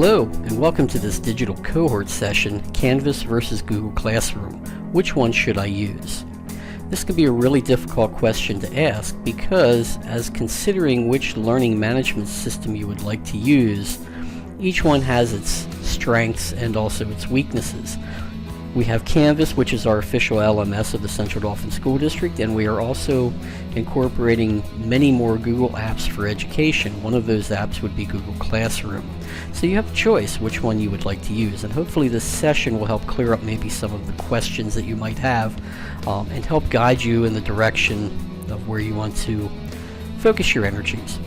Hello, and welcome to this digital cohort session, Canvas versus Google Classroom. Which one should I use? This can be a really difficult question to ask because, as considering which learning management system you would like to use, each one has its strengths and also its weaknesses. We have Canvas, which is our official LMS of the Central Dauphin School District, and we are also incorporating many more Google apps for education. One of those apps would be Google Classroom. So you have a choice which one you would like to use, and hopefully this session will help clear up maybe some of the questions that you might have and help guide you in the direction of where you want to focus your energies.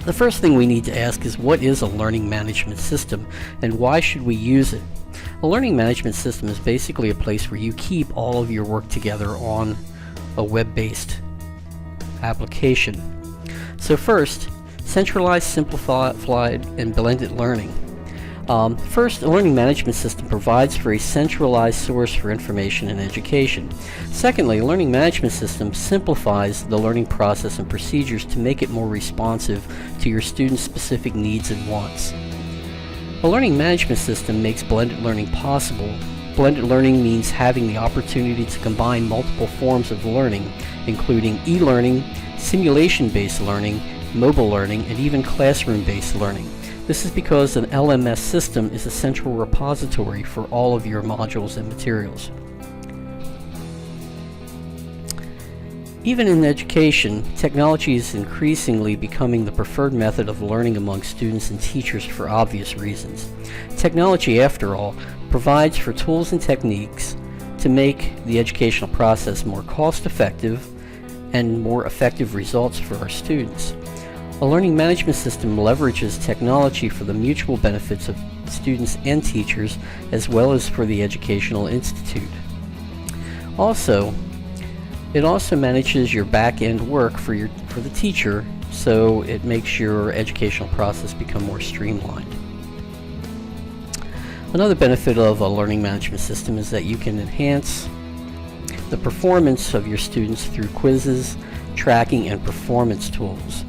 The first thing we need to ask is, what is a learning management system and why should we use it? A learning management system is basically a place where you keep all of your work together on a web-based application. So first, centralized, simplified, and blended learning. First, a learning management system provides for a centralized source for information and education. Secondly, a learning management system simplifies the learning process and procedures to make it more responsive to your students' specific needs and wants. A learning management system makes blended learning possible. Blended learning means having the opportunity to combine multiple forms of learning, including e-learning, simulation-based learning, mobile learning, and even classroom-based learning. This is because an LMS system is a central repository for all of your modules and materials. Even in education, technology is increasingly becoming the preferred method of learning among students and teachers for obvious reasons. Technology, after all, provides for tools and techniques to make the educational process more cost-effective and more effective results for our students. A learning management system leverages technology for the mutual benefits of students and teachers, as well as for the educational institute. It also manages your back-end work for the teacher, so it makes your educational process become more streamlined. Another benefit of a learning management system is that you can enhance the performance of your students through quizzes, tracking, and performance tools.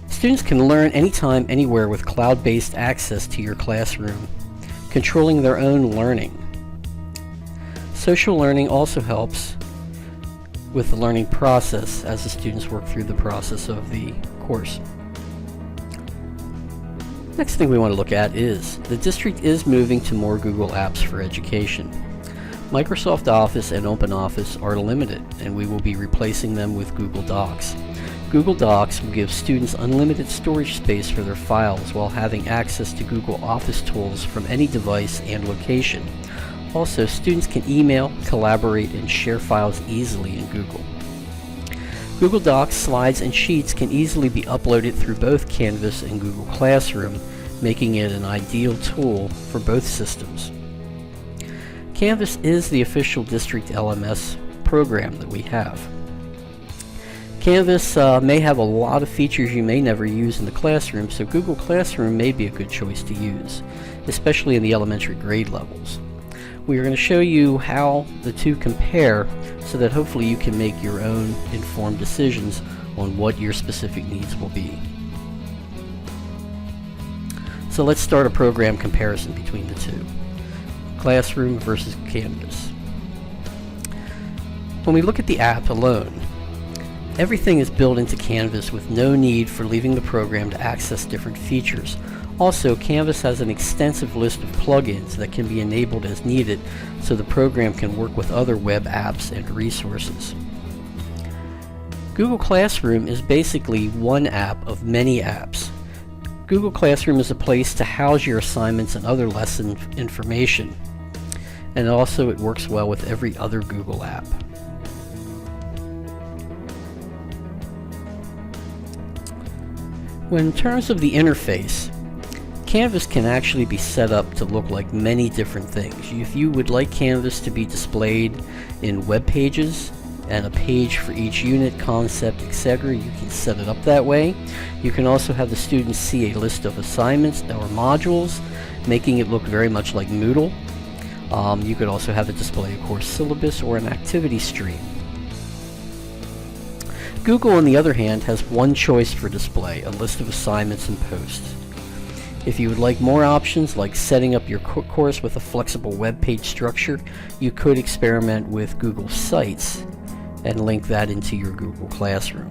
Students can learn anytime, anywhere with cloud-based access to your classroom, controlling their own learning. Social learning also helps with the learning process as the students work through the process of the course. Next thing we want to look at is, the district is moving to more Google apps for education. Microsoft Office and OpenOffice are limited, and we will be replacing them with Google Docs. Google Docs will give students unlimited storage space for their files while having access to Google Office tools from any device and location. Also, students can email, collaborate, and share files easily in Google. Google Docs, slides, and sheets can easily be uploaded through both Canvas and Google Classroom, making it an ideal tool for both systems. Canvas is the official district LMS program that we have. Canvas may have a lot of features you may never use in the classroom, so Google Classroom may be a good choice to use, especially in the elementary grade levels. We are going to show you how the two compare so that hopefully you can make your own informed decisions on what your specific needs will be. So let's start a program comparison between the two. Classroom versus Canvas. When we look at the app alone, everything is built into Canvas with no need for leaving the program to access different features. Also, Canvas has an extensive list of plugins that can be enabled as needed, so the program can work with other web apps and resources. Google Classroom is basically one app of many apps. Google Classroom is a place to house your assignments and other lesson information, and also it works well with every other Google app. When in terms of the interface, Canvas can actually be set up to look like many different things. If you would like Canvas to be displayed in web pages and a page for each unit, concept, etc., you can set it up that way. You can also have the students see a list of assignments or modules, making it look very much like Moodle. You could also have it display a course syllabus or an activity stream. Google, on the other hand, has one choice for display: a list of assignments and posts. If you would like more options, like setting up your course with a flexible web page structure, you could experiment with Google Sites and link that into your Google Classroom.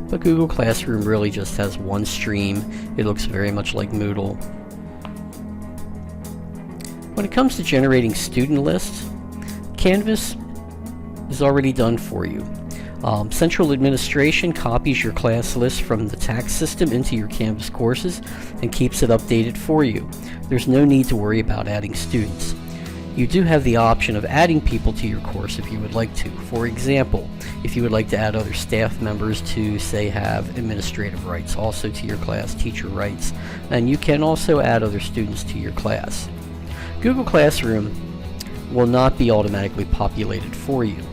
But Google Classroom really just has one stream. It looks very much like Moodle. When it comes to generating student lists, Canvas is already done for you. Central Administration copies your class list from the tax system into your Canvas courses and keeps it updated for you. There's no need to worry about adding students. You do have the option of adding people to your course if you would like to. For example, if you would like to add other staff members to, say, have administrative rights also to your class, teacher rights, and you can also add other students to your class. Google Classroom will not be automatically populated for you.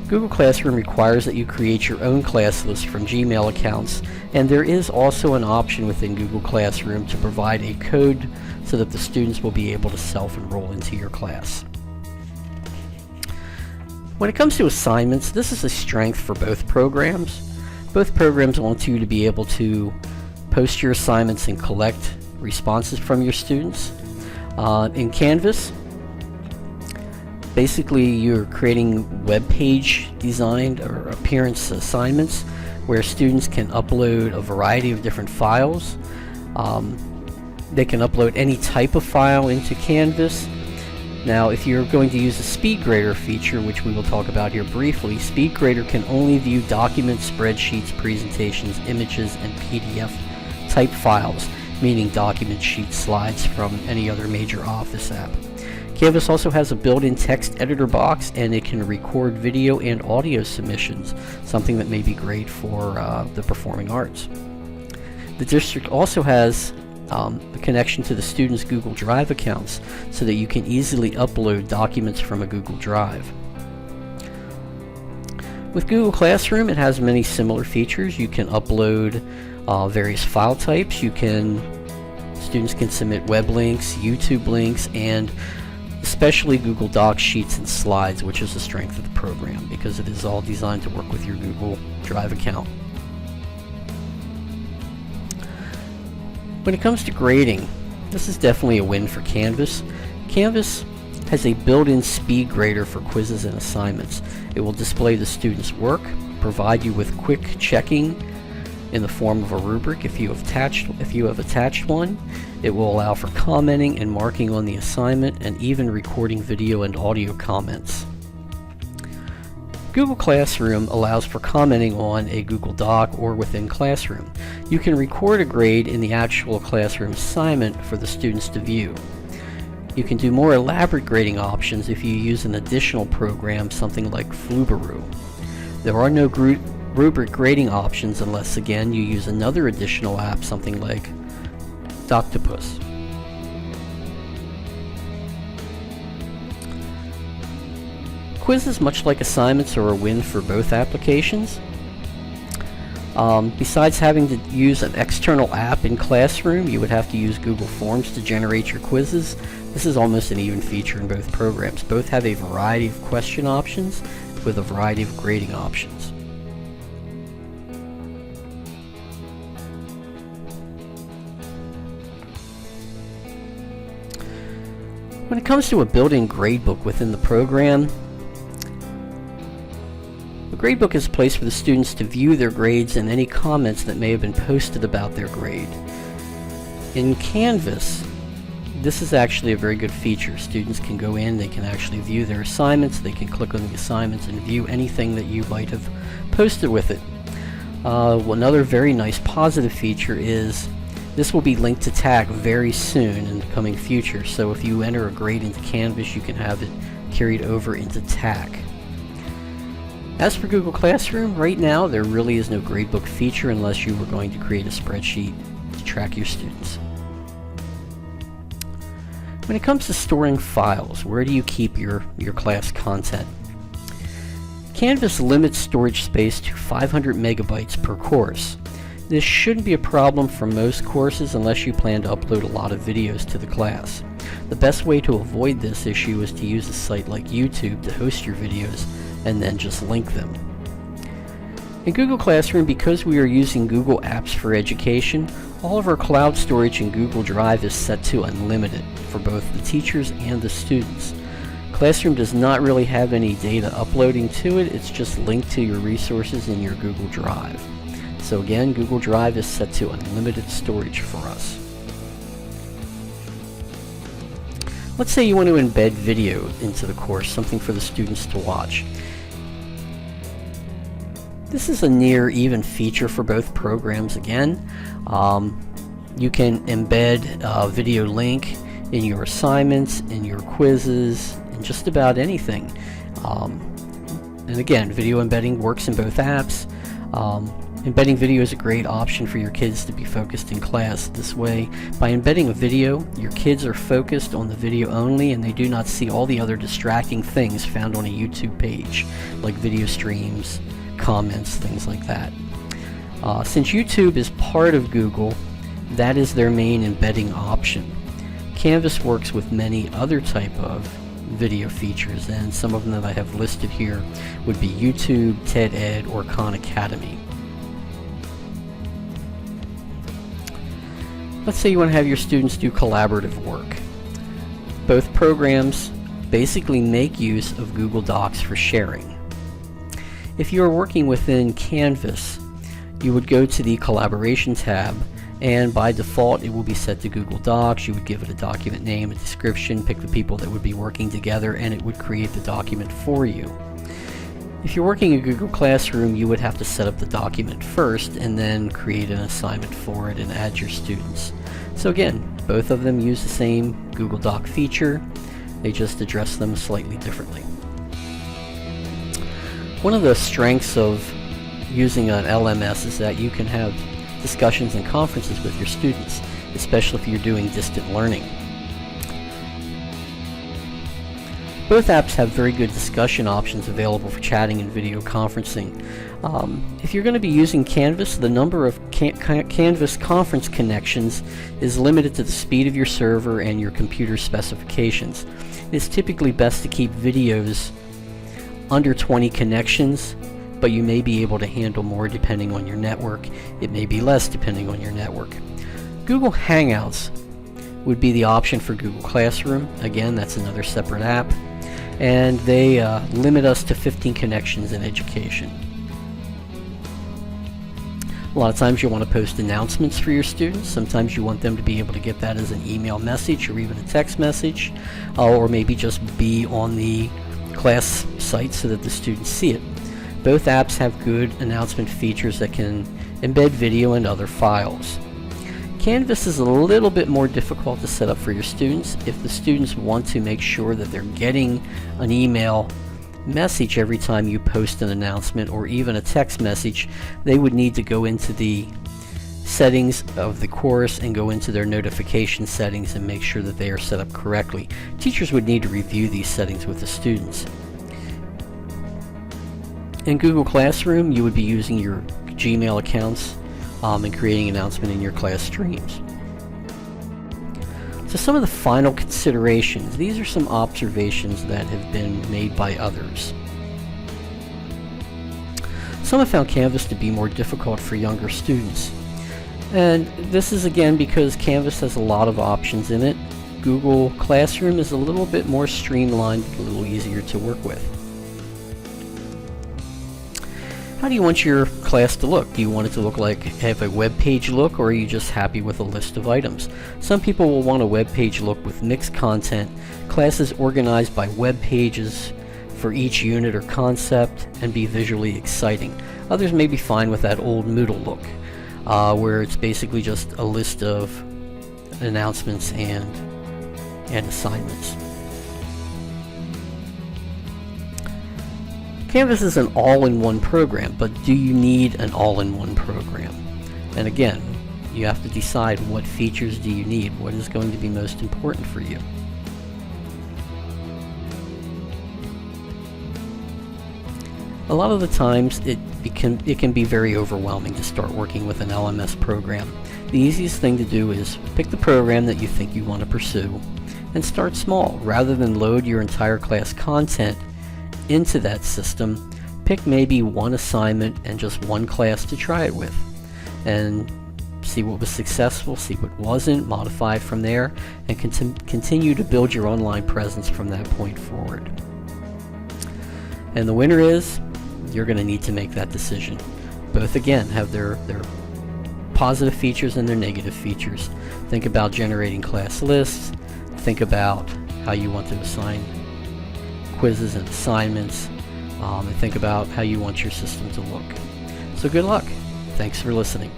Google Classroom requires that you create your own class list from Gmail accounts, and there is also an option within Google Classroom to provide a code so that the students will be able to self-enroll into your class. When it comes to assignments, this is a strength for both programs. Both programs want you to be able to post your assignments and collect responses from your students. In Canvas, basically you're creating web page designed or appearance assignments where students can upload a variety of different files. They can upload any type of file into Canvas. Now, if you're going to use the Speed Grader feature, which we will talk about here briefly, Speed Grader can only view documents, spreadsheets, presentations, images, and PDF type files, meaning document sheets, slides from any other major Office app. Canvas also has a built-in text editor box, and it can record video and audio submissions, something that may be great for the performing arts. The district also has a connection to the students' Google Drive accounts so that you can easily upload documents from a Google Drive. With Google Classroom, it has many similar features. You can upload various file types. Students can submit web links, YouTube links, and especially Google Docs, Sheets, and Slides, which is the strength of the program because it is all designed to work with your Google Drive account. When it comes to grading, this is definitely a win for Canvas. Canvas has a built-in speed grader for quizzes and assignments. It will display the student's work, provide you with quick checking in the form of a rubric if you have attached one. It will allow for commenting and marking on the assignment, and even recording video and audio comments. Google Classroom allows for commenting on a Google Doc or within Classroom. You can record a grade in the actual Classroom assignment for the students to view. You can do more elaborate grading options if you use an additional program, something like Flubaroo. There are no rubric grading options unless, again, you use another additional app, something like Doctopus. Quizzes, much like assignments, are a win for both applications. Besides having to use an external app in Classroom, you would have to use Google Forms to generate your quizzes. This is almost an even feature in both programs. Both have a variety of question options with a variety of grading options. When it comes to a built-in gradebook within the program, the gradebook is a place for the students to view their grades and any comments that may have been posted about their grade. In Canvas, this is actually a very good feature. Students can go in, they can actually view their assignments, they can click on the assignments and view anything that you might have posted with it. Another very nice positive feature is this will be linked to TAC very soon in the coming future, so if you enter a grade into Canvas, you can have it carried over into TAC. As for Google Classroom, right now there really is no gradebook feature unless you were going to create a spreadsheet to track your students. When it comes to storing files, where do you keep your class content? Canvas limits storage space to 500 megabytes per course. This shouldn't be a problem for most courses unless you plan to upload a lot of videos to the class. The best way to avoid this issue is to use a site like YouTube to host your videos and then just link them. In Google Classroom, because we are using Google Apps for Education, all of our cloud storage in Google Drive is set to unlimited for both the teachers and the students. Classroom does not really have any data uploading to it, it's just linked to your resources in your Google Drive. So again, Google Drive is set to unlimited storage for us. Let's say you want to embed video into the course, something for the students to watch. This is a near even feature for both programs again. You can embed a video link in your assignments, in your quizzes, in just about anything. And again, video embedding works in both apps. Embedding video is a great option for your kids to be focused in class. This way, by embedding a video, your kids are focused on the video only and they do not see all the other distracting things found on a YouTube page, like video streams, comments, things like that. Since YouTube is part of Google, that is their main embedding option. Canvas works with many other type of video features, and some of them that I have listed here would be YouTube, TED Ed, or Khan Academy. Let's say you want to have your students do collaborative work. Both programs basically make use of Google Docs for sharing. If you are working within Canvas, you would go to the Collaboration tab, and by default it will be set to Google Docs. You would give it a document name, a description, pick the people that would be working together, and it would create the document for you. If you're working in Google Classroom, you would have to set up the document first and then create an assignment for it and add your students. So again, both of them use the same Google Doc feature, they just address them slightly differently. One of the strengths of using an LMS is that you can have discussions and conferences with your students, especially if you're doing distant learning. Both apps have very good discussion options available for chatting and video conferencing. If you're going to be using Canvas, the number of Canvas conference connections is limited to the speed of your server and your computer specifications. It's typically best to keep videos under 20 connections, but you may be able to handle more depending on your network. It may be less depending on your network. Google Hangouts would be the option for Google Classroom. Again, that's another separate app, and they limit us to 15 connections in education. A lot of times you want to post announcements for your students. Sometimes you want them to be able to get that as an email message or even a text message, or maybe just be on the class site so that the students see it. Both apps have good announcement features that can embed video and other files. Canvas is a little bit more difficult to set up for your students. If the students want to make sure that they're getting an email message every time you post an announcement or even a text message, they would need to go into the settings of the course and go into their notification settings and make sure that they are set up correctly. Teachers would need to review these settings with the students. In Google Classroom, you would be using your Gmail accounts and creating an announcement in your class streams. So some of the final considerations, these are some observations that have been made by others. Some have found Canvas to be more difficult for younger students. And this is again because Canvas has a lot of options in it. Google Classroom is a little bit more streamlined, a little easier to work with. How do you want your class to look? Do you want it to look like, have a web page look, or are you just happy with a list of items? Some people will want a web page look with mixed content, classes organized by web pages for each unit or concept, and be visually exciting. Others may be fine with that old Moodle look, where it's basically just a list of announcements and assignments. Canvas is an all-in-one program, but do you need an all-in-one program? And again, you have to decide what features do you need, what is going to be most important for you. A lot of the times it can be very overwhelming to start working with an LMS program. The easiest thing to do is pick the program that you think you want to pursue and start small. Rather than load your entire class content into that system, Pick maybe one assignment and just one class to try it with, and see what was successful, see what wasn't, modify from there, and continue to build your online presence from that point forward. And the winner is, you're going to need to make that decision. Both, again, have their positive features and their negative features. Think about generating class lists. Think about how you want to assign quizzes and assignments. And think about how you want your system to look. So good luck. Thanks for listening.